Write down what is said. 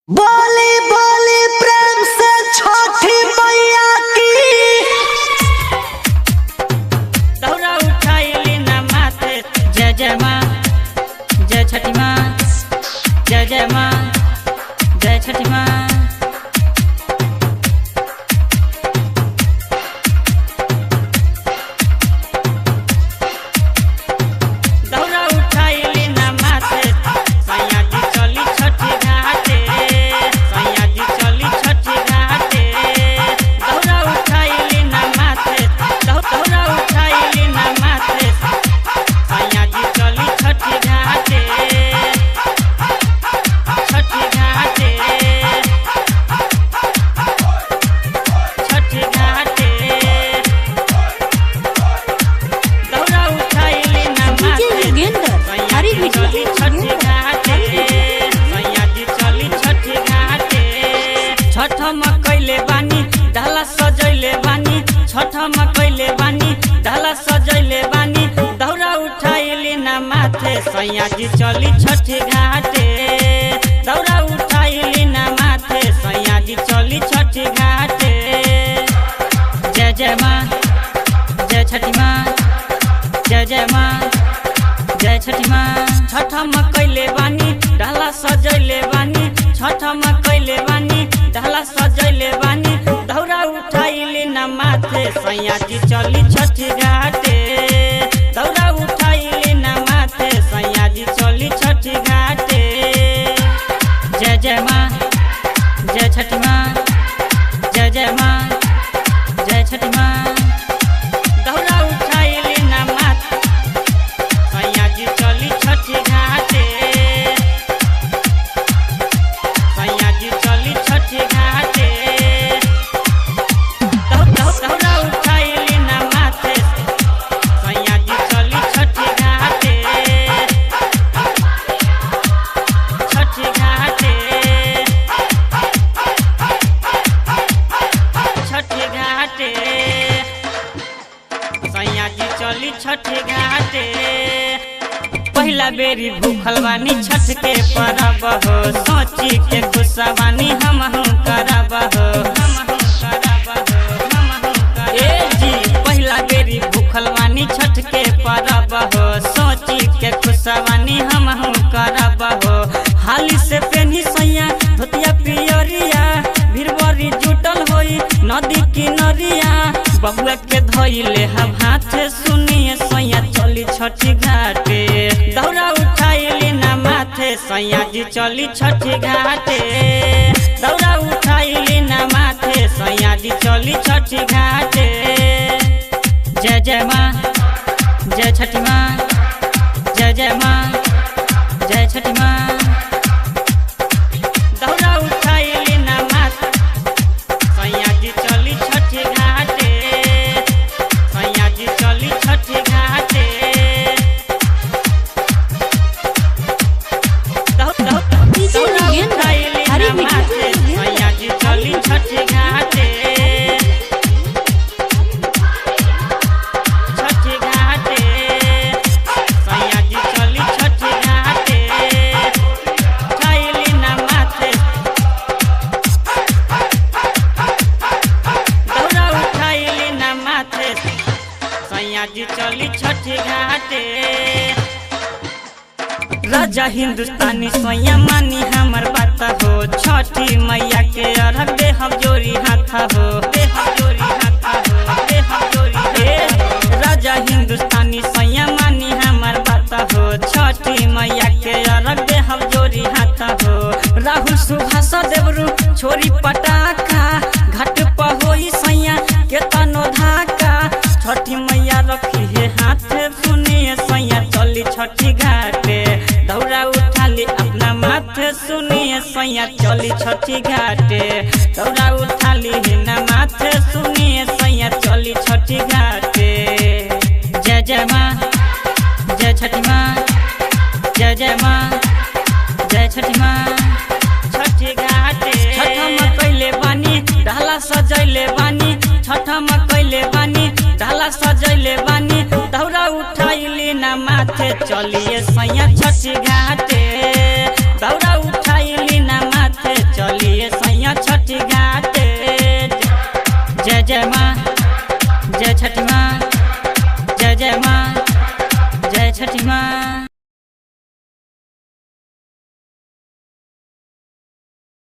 बोली बोली प्रेम से छठी मैया की। दौरा उठाइली ना माथे, जय जय माँ, जय छठी माँ, जय जय माँ, जय छठी माँ। दौरा उठाइली ना माथे, सैया जी चली छठी घाटे, सैया जी चली छठी घाटे। दौरा उठाइली ना माथे, दौरा उठाइली ना माथे, सैया जी चली छठी घाटे, छठी घाटे, छठी घाटे। दौरा उठाइली ना माथे, सैया जी चली छठी घाटे, सैया जी चली छठी घाटे। छठ कैले बानी डाला सजैले बानी, छठ कैले बानी डाला सजैले बानी। दौरा उठाइली ना माथे, सैया जी चली छठी घाटे। दौरा उठाइली ना माथे, सैया जी चली छठी घाटे। जय जय माँ, जय छठी माँ, जय जय माँ, जय छठी माँ। छठ कैले बानी डाला सजैले बानी, छठ कैले बानी डाला सजैले बानी। दौरा उठाइली ना माथे, सैया जी चली छठी घाटे। दौरा उठाइली ना माथे, सैया जी चली छठी घाटे। जय जय माँ, जय छठी माँ, जय जय माँ, जय छठी माँ। दौरा उठाइली ना माथे, सैया जी चली छठी घाटे, सैया जी चली छठी घाटे। दौरा उठाइली ना माथे, सैया जी चली छठी घाटे, छठी घाटे, छठी घाटे। सैया जी चली छठी घाटे। पहिला बेरी भूखल बानी छठ के परब हो, सोची के गुस्सा बानी हमहू करब हो, हमहू करब हो, हमहू करब। ए जी पहिला बेरी भूखल बानी छठ के परब हो, सोची के गुस्सा बानी हमहू करब हो। हाली से पेनी सैया धोतिया पियरिया, भीड़ बड़ी जुटल होई नदी किनरिया। बबुआ के धइले हम हाथे, सुनिए सैया चली छठी घाटे। दौरा उठाइली ना माथे, सैया जी चली छठी घाटे। दौरा उठाइली ना माथे, सैया जी चली छठी घाटे। जय जय माँ, जय छठी माँ, जय जय माँ, जय छठी माँ। दौरा उठाइली ना माथे, सैया जी चली छठी घाटे, सैया जी चली छठी घाटे। दौरा उठाइली ना माथे, सैया जी चली छठी घाटे, छठी घाटे, सैया जी चली छठी घाटे। उठाइली ना माथे, दौरा उठाइली ना माथे, सैया जी चली छठी घाटे। राजा हिंदुस्तानी सैया मानी हमर बात हो, छठी मैया के अरग दे हम जोरी हाथ हो, दे हम जोरी हाथ हो, दे हम जोरी। राजा हिंदुस्तानी सैया मानी हमर बात हो, छठी मैया के अरग दे हम जोरी हाथ हो। राहुल सुभाष देवरू छोरी पटाखा, घाट पर होई सैया के तनो धाका। छठी मैया रखी है हाथ, सुनिए सैया चली छठी घाटे। दौरा उठाली अपना माथे, सुनिए सैया चली छठी घाटे। दौरा उठाली है ना माथे, सुनिए सैया चली छठी घाटे। जय जय माँ, जय छठी माँ, जय जय माँ, जय छठी माँ। छठी घाटे। छठ कैले बानी डाला सजैले बानी, छठ कैले बानी डाला सजैले बानी। दौरा उठाइली ना माथे, चलिए सैया छठी घाटे। दौरा उठाइली ना माथे। जय माँ